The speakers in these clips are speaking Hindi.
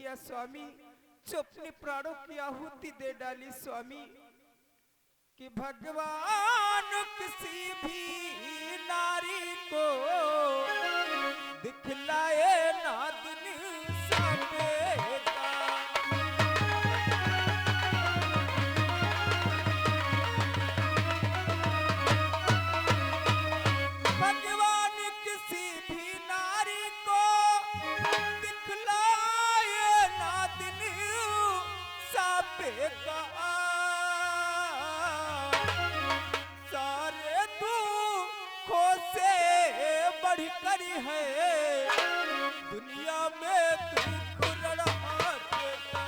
किया स्वामी, जो अपने प्राणों की आहुति दे डाली स्वामी, कि भगवान किसी भी नारी को दिखलाए ना दिन सवेरा। भगवान किसी भी नारी को दिखलाए ना दिन सवेरा। सारे दुखों से बढ़कर है दुनिया में दुख लड़ाते का।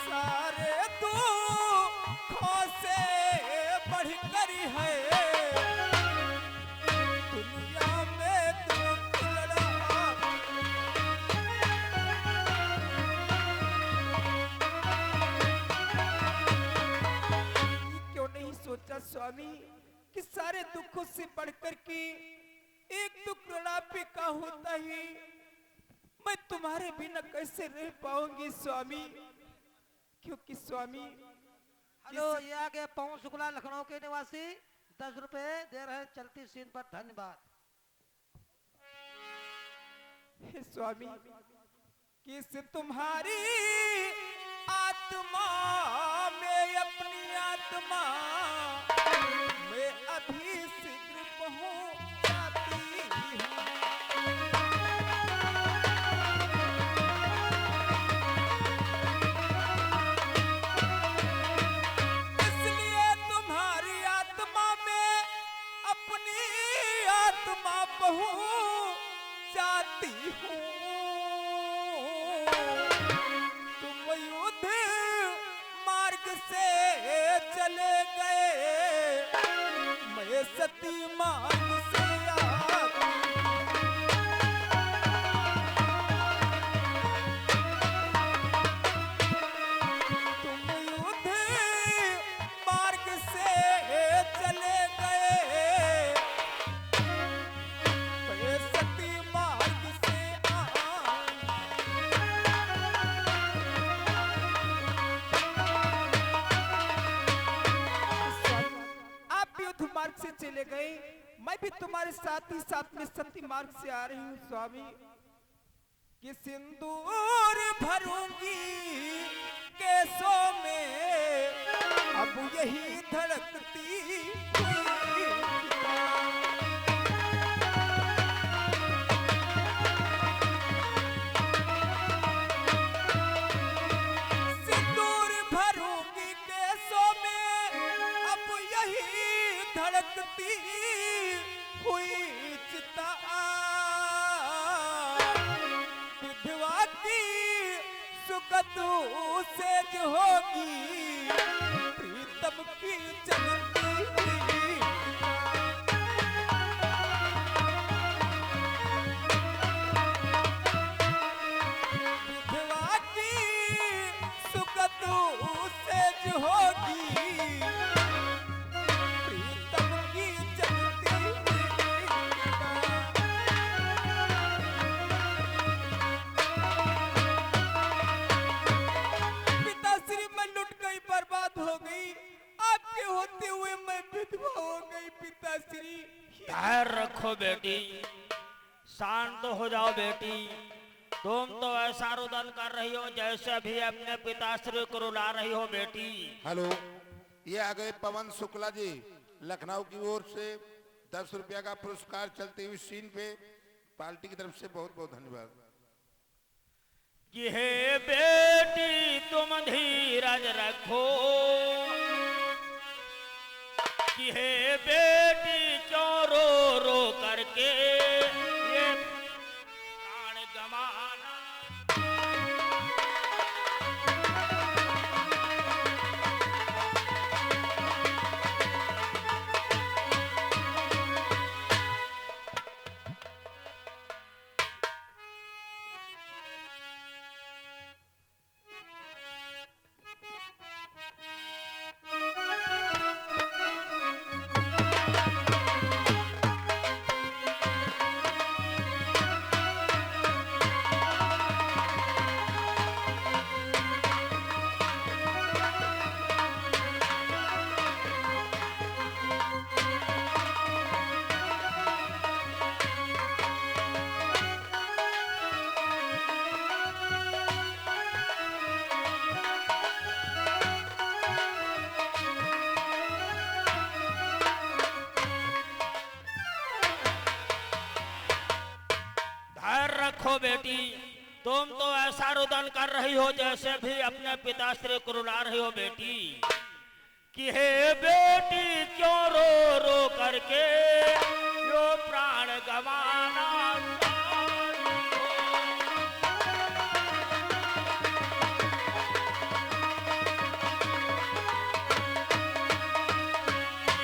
सारे दुखों से बढ़कर है दुनिया में दुख लड़ाते। क्यों नहीं सोचा स्वामी कि सारे दुखों से बढ़कर के एक दुख बुढ़ापे का होता ही, मैं तुम्हारे बिना कैसे रह पाऊंगी स्वामी। क्योंकि स्वामी हेलो, ये आगे पवन शुक्ला लखनऊ के निवासी 10 रुपए दे रहे हैं चलती सीन पर, धन्यवाद। हे स्वामी, किस तुम्हारी आत्मा में अपनी आत्मा मैं अभी शीघ्र पहुंच जाती हूँ। इसलिए तुम्हारी आत्मा में अपनी आत्मा पहुंच जाती हूँ। तुम युद्ध मार्ग से चले गए, मैं सती मार्ग से आती हूँ। तुम युद्ध मार्ग से चले गए, मैं सती मार्ग से आई। आप युद्ध मार्ग से चले गए, मैं भी तुम्हारे साथ ही साथ में सती मार्ग से आ रही हूँ स्वामी। कि सिंदूर भरूंगी केसों में अब यही धड़कती हुई। सिंदूर भरूंगी केसों में अब यही धड़कती हुई चिता। विधवा की सुगंध से जो होगी प्रीतम की जलती हुई। विधवा की सुगंध से जो होगी प्रीतम की जलती हुई। पिताश्री मैं लुट गई, बर्बाद हो गई, आपके होते हुए मैं विधवा हो गई पिताश्री। धैर्य रखो बेटी, शांत हो जाओ बेटी। तुम तो ऐसा रुदन कर रही हो जैसे अभी अपने पिताश्री को रुला रही हो बेटी। हेलो, ये आ गए पवन शुक्ला जी लखनऊ की ओर से 10 रुपया का पुरस्कार चलती हुई सीन पे, पार्टी की तरफ से बहुत बहुत धन्यवाद। कि हे बेटी तुम धीरज रखो, कि हे बेटी क्यों रो रो करके ये प्राण गमाना। रखो बेटी, तुम तो ऐसा रुदन कर रही हो जैसे भी अपने पिताश्री को रुला रही हो बेटी, कि हे बेटी क्यों रो रो करके यो प्राण गवाना।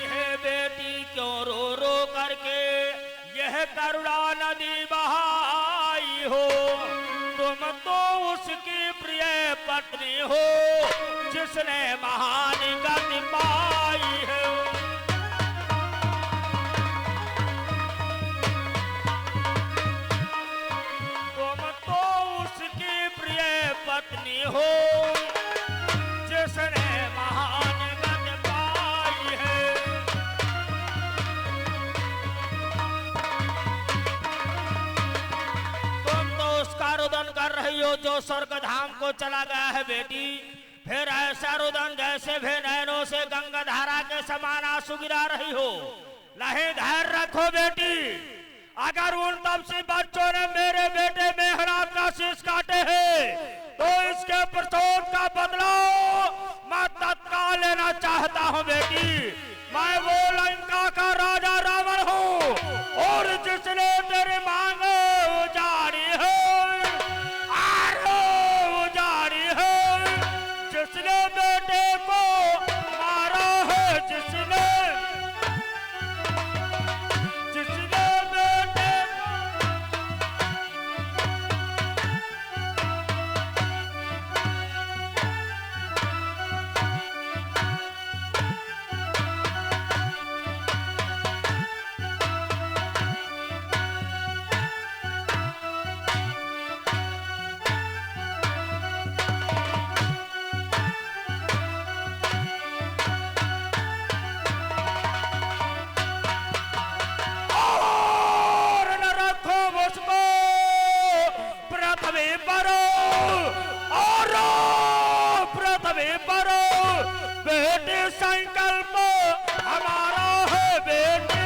हे बेटी क्यों रो रो करके यह करुणा नदी बहाई हो, तुम तो उसकी प्रिय पत्नी हो जिसने महान गति पाई है। तुम तो उसकी प्रिय पत्नी हो जिसने महान गति पाई है। उसका रुदन कर रही हो जो स्वर्ग धाम को चला गया है बेटी, फिर ऐसा रुदन जैसे भी नैनों से गंगा धारा के समान आंसू गिरा रही हो। नहीं, धैर्य रखो बेटी, अगर उन तपसी बच्चों ने मेरे बेटे मेहराब का शीश काटे हैं तो इसके प्रसोद का बदला मैं तत्काल लेना चाहता हूँ बेटी। मैं वो लंका का राजा रावण हूँ और जिसने तेरी मांग उजाड़ी है, उजाड़ी है, जिसने बेटे को मारा है, जिसने बेटे संकल्प हमारा है बेटी।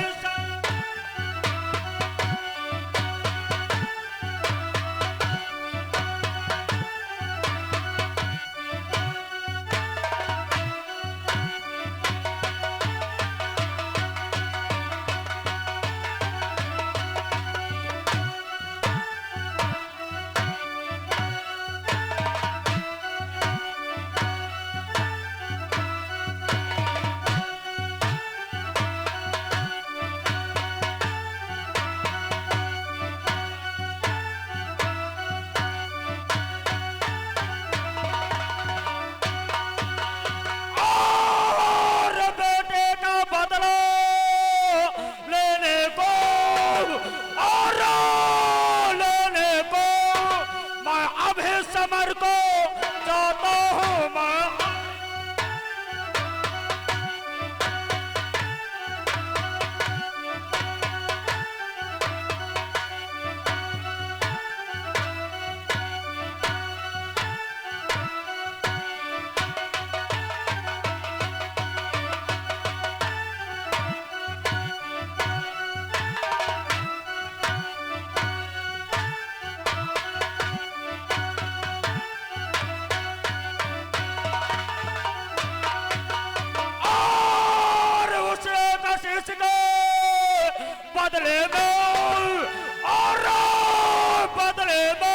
बदले में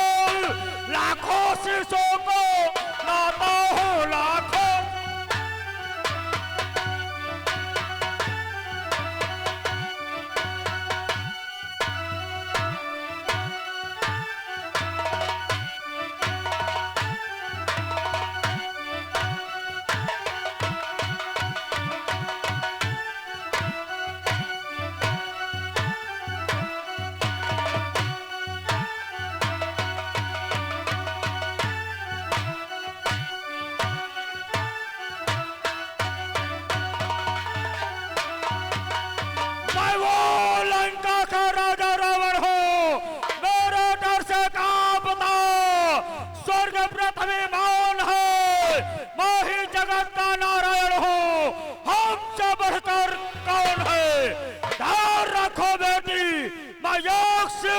लाखों शीशों को लाता हूँ, लाखों।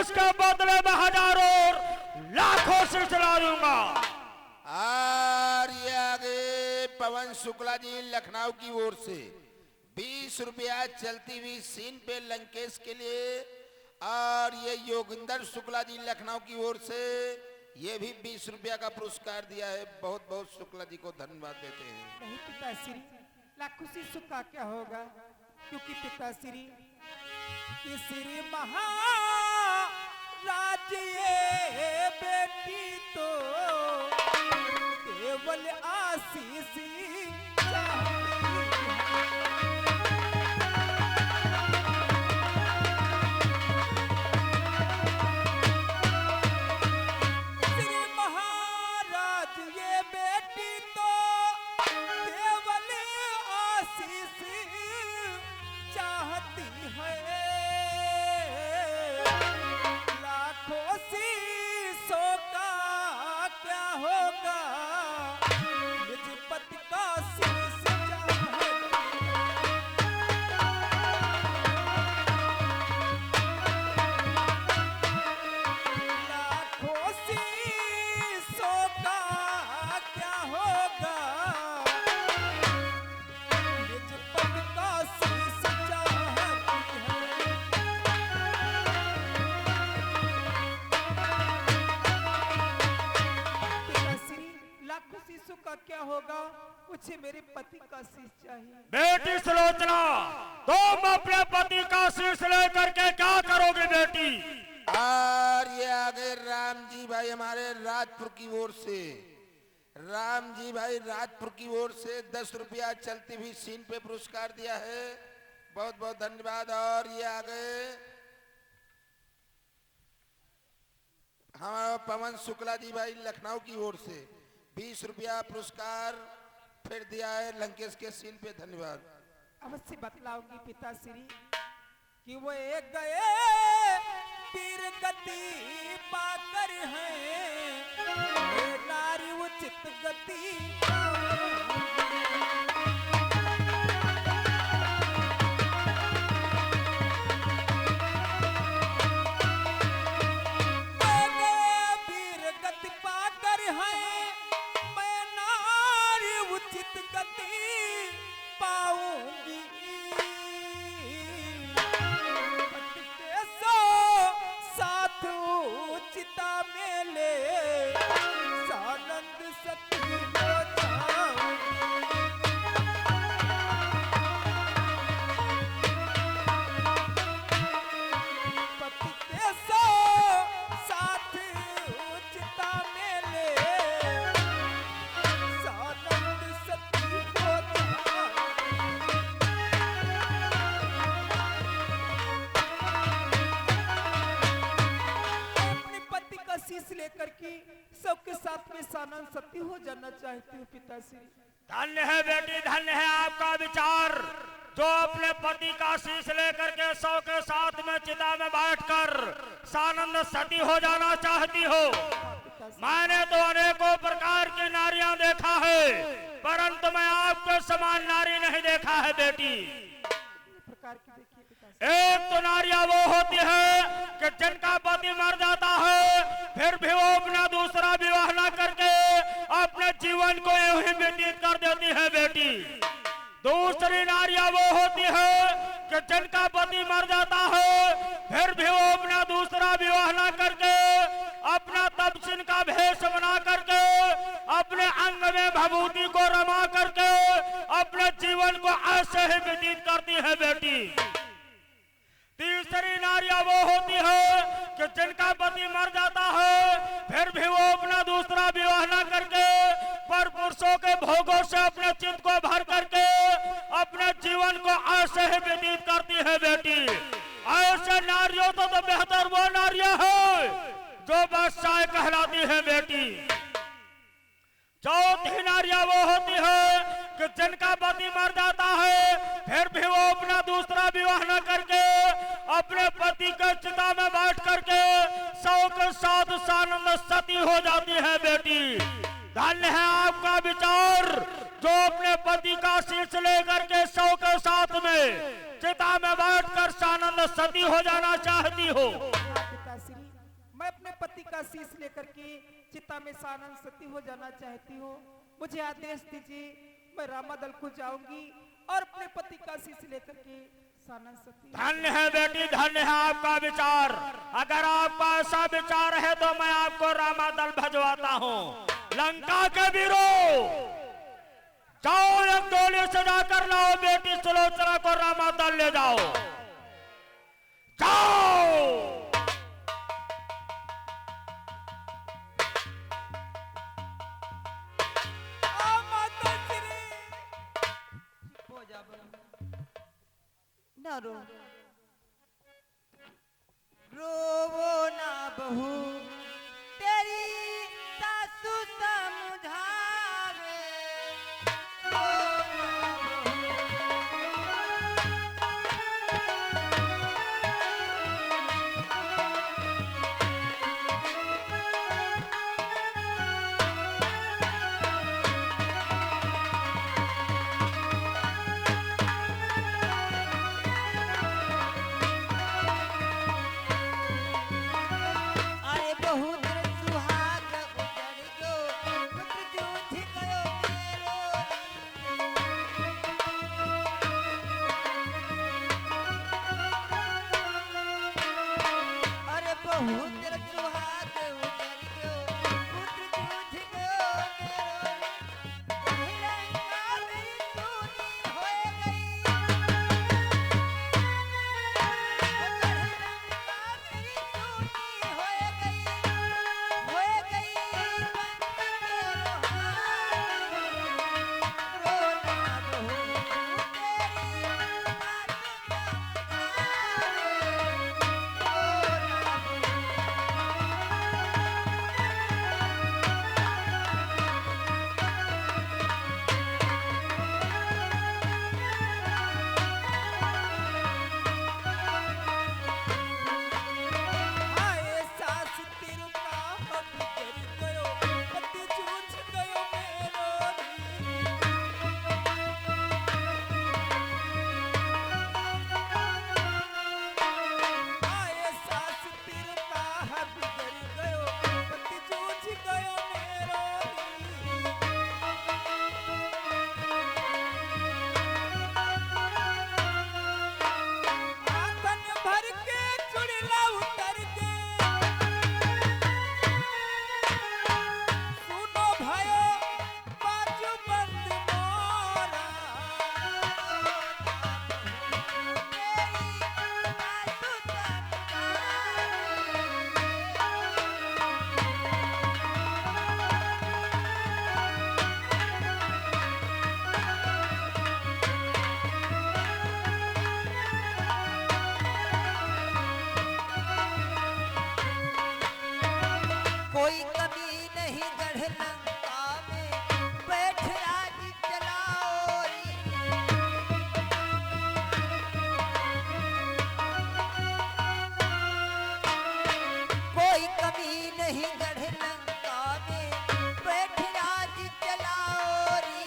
इसके बदले में हजारों शीश ला दूंगा। और ये आगे पवन शुक्ला जी लखनऊ की ओर से 20 रुपया चलती हुई सीन पे लंकेश के लिए। और ये योगिंदर शुक्ला जी लखनऊ की ओर से ये भी 20 रुपया का पुरस्कार दिया है। बहुत बहुत शुक्ला जी को धन्यवाद देते हैं। नहीं पिताश्री, लाखों शीशों का क्या होगा, क्योंकि पिताश्री कि श्री महाराज ये बेटी तो केवल आशीष चाहती का क्या होगा, मुझे मेरे पति का शीश चाहिए। बेटी सुलोचना, तुम अपने पति का शीश लेकर के क्या करोगे बेटी? और ये आगे राम जी भाई हमारे राजपुर की ओर से, राम जी भाई राजपुर की ओर से 10 रुपया चलती हुई सीन पे पुरस्कार दिया है। बहुत बहुत धन्यवाद। और ये आगे हमारा पवन शुक्ला जी भाई लखनऊ की ओर से 20 रुपया पुरस्कार फिर दिया है लंकेश के सीन पे। धन्यवाद। अवश्य बतलाऊंगी पिताश्री कि वो एक गए पीर गति पाकर है नारी उचित गति। लेकर के सबके साथ में सानंद सती हो जाना चाहती हूँ पिताश्री। धन्य है बेटी, धन्य है आपका विचार, जो अपने पति का शीश लेकर के 100 के साथ में चिता में बैठकर सानंद सती हो जाना चाहती हो। मैंने तो अनेकों प्रकार की नारियां देखा है, परंतु मैं आपके समान नारी नहीं देखा है बेटी। एक तो नारियां वो होती है कि जिनका पति मर जाता है फिर भी वो अपना दूसरा विवाह न करके अपने जीवन को यूं ही व्यतीत कर देती है बेटी। दूसरी नारियां वो होती है कि जिनका पति मर जाता है फिर भी वो अपना दूसरा विवाह न करके अपना तपसिन का भेष बना करके अपने अंग में भभूति को रमा करके अपने जीवन को ऐसे ही व्यतीत करती है बेटी। तीसरी नारियां वो होती है कि जिनका पति मर जाता है फिर भी वो अपना दूसरा विवाह न करके पर पुरुषों के भोगों से अपने चित्त को भर करके अपने जीवन को ऐसे ही व्यतीत करती है बेटी। ऐसे नारियों तो बेहतर वो नारियां है जो बादशाह कहलाती है बेटी। चौथी नारियां वो होती है कि जिनका पति मर जाता है फिर भी वो अपना दूसरा विवाह न करके अपने पति के चिता में बैठ करके 100 के साथ सानंद सती हो जाती है बेटी। धन्य है आपका विचार, जो अपने पति का शीश लेकर के 100 के साथ में चिता में बैठकर सानंद सती हो जाना चाहती हो। मैं अपने पति पति का शीश लेकर के चिता में सानन सती हो जाना चाहती हो, मुझे आदेश दीजिए, मैं रामादल को जाऊंगी और अपने पति का शीश लेकर के सानन सती। धन्य है बेटी, धन्य है आपका विचार। अगर आपका ऐसा विचार है तो मैं आपको रामादल भजवाता हूँ। लंका के वीरों, जाओ एक डोली सजा कर लाओ बेटी सुलोचना को, रामादल ले जाओ, जाओ। ना रो, रोवो ना बहू, तेरी सासू समझावे। अरे बहुत सुहाग उजड़ गयो, पुत्र जूझ गयो मेरो। अरे बहुत सुहाग उजड़ गयो, पुत्र जूझ गयो मेरो। लंका मेरी सूनी होए गई, लंका मेरी सूनी होए गई, होए गई बंद मेरो हाथ। रोना बहू तेरी बात समझावे। रोना आए सास तेरू का हम कर गयो, पति जूझ गयो मेरो। आए सास तेरू का हम कर गयो, पति जूझ गयो मेरो। आंगन भर के चुड़ला उतर के, सुनो भयो बाजू बंद मोरा। कोई कमी नहीं गढ़ लंका में, बैठ आज चलाओरी। कोई कमी नहीं गढ़ लंका में, बैठ आज चलाओरी।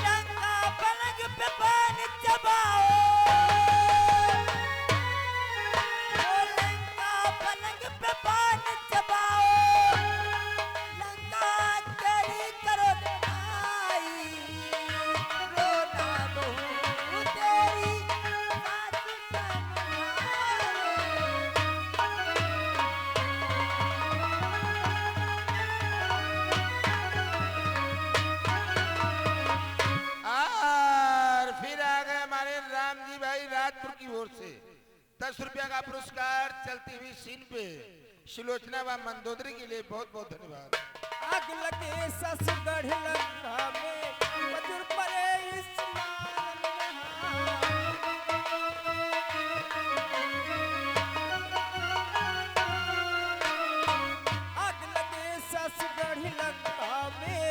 लंका पलंग पे पान चबाओ, ओ लंका पलंग पे पान चबाओ। लंका तेरी करो आई, रोना बहू तेरी सासू समझावे। और फिर आ गए हमारे राम जी भाई राजपुर की ओर से 10 रुपया का पुरस्कार चलती हुई सीन पे सुलोचना व मंदोदरी के लिए बहुत बहुत धन्यवाद। आग लगे सस गढ़ लंका में, मजूर परे इस्लाम आग लगे सस गढ़ लंका में,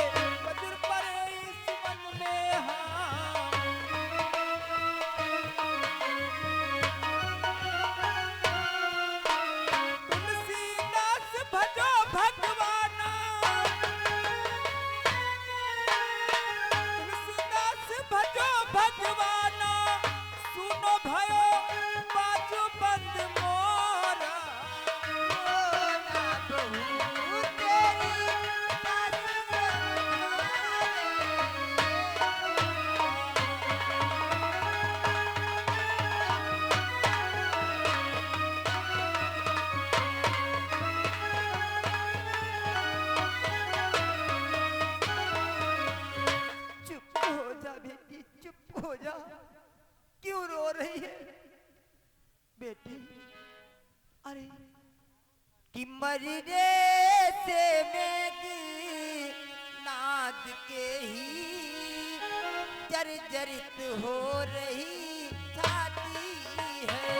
मजूर परे इस मन में। हाँ तुलसीदास भजो भगवाना, तुलसीदास भयो बाजू बंद मोरा चुप हो जा बेटी, चुप हो जा। क्यों रो रही है बेटी? अरे कि मरने से मेघ नाद के ही जर्जरित हो रही छाती है।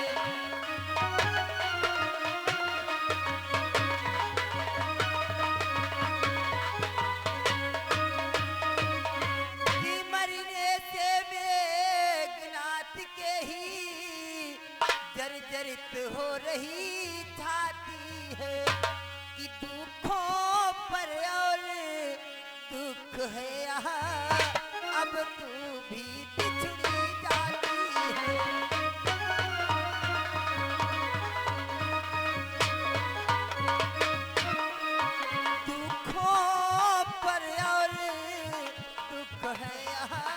कि मरने से मेघनाथ के ही जर्जरित हो रही छाती है। कि दुखों पर और दुख है यहाँ, अब तू भी बिछड़ी जाती है। दुखों पर और दुख है यहाँ,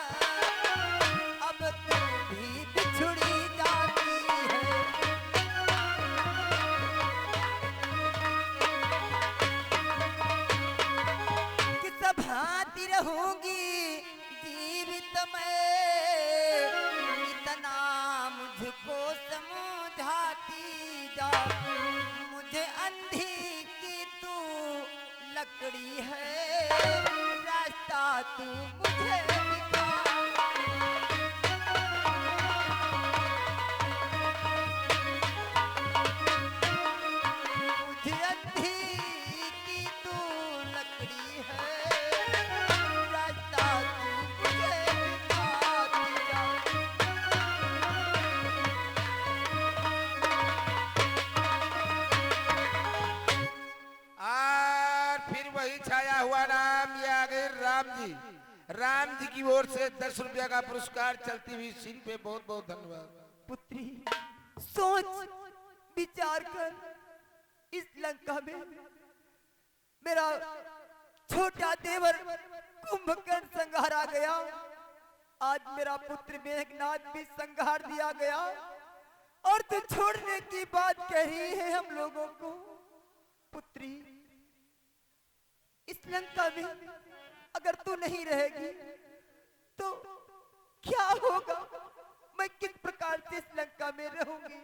अब तू भी बिछड़ी जाती है। कि सब हाथी रहूंगी जीवित मैं, इतना मुझको समझाती जा। मुझे अंधी की तू लकड़ी है, रास्ता तू मुझे दिखा। मुझे अंधी की तू लकड़ी है, रास्ता तू मुझे दिखा दिया। और फिर वही छाया हुआ नाम, ये आ गए राम जी। राम जी की ओर से 10 रुपया का पुरस्कार चलती हुई सीन पे बहुत बहुत धन्यवाद। पुत्री, सोच विचार कर, इस लंका में मेरा छोटा देवर कुंभकर्ण संहारा गया। आज मेरा पुत्र मेघनाथ भी संहार दिया गया, और तू छोड़ने की बात कह रही है हम लोगों को। पुत्री, इस लंका में अगर तू नहीं रहेगी तो क्या होगा? मैं किस प्रकार से इस लंका में रहूंगी?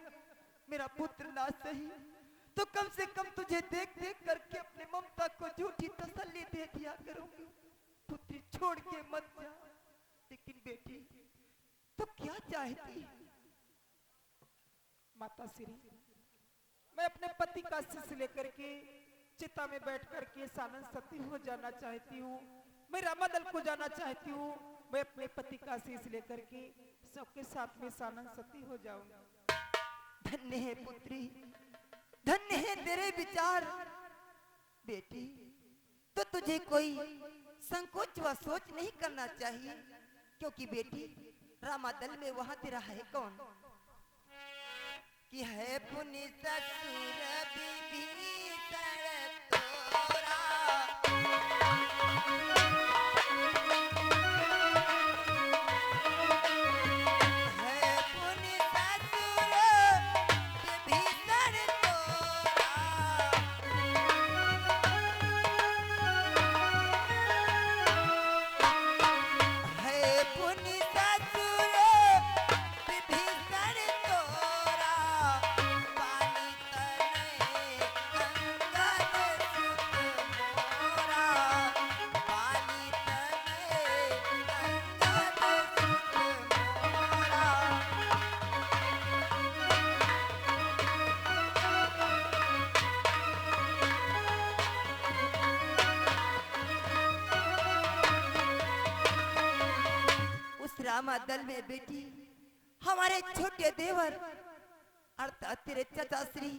मेरा पुत्र ना सही तो कम से कम तुझे देख देख करके अपने ममता को झूठी तसल्ली दे दिया करूंगी। पुत्री, छोड़ के मत जा। लेकिन बेटी, तो क्या चाहती है? माता श्री, मैं अपने पति का आशीष लेकर के चिता में बैठ करके सानंद सती हो जाना चाहती हूँ। मैं रामादल को जाना चाहती हूँ। मैं अपने पति का आशीष लेकर के सबके साथ में सानंद सती हो जाऊंगा। धन्य है पुत्री, धन्य है तेरे विचार। बेटी, तो तुझे कोई संकोच व सोच नहीं करना चाहिए, क्योंकि बेटी रामादल में वहां तेरा है कौन? कि है पुनि ससुर विभीषण तोरा। है पुनि ससुर विभीषण तोरा। है पुनि ससुर विभीषण तोरा। पानी तनय अंगद सुत मोरा। पानी तनय अंगद सुत मोरा। उस रामादल में बेटी हमारे छोटे देवर अर्थात तेरे चाचा श्री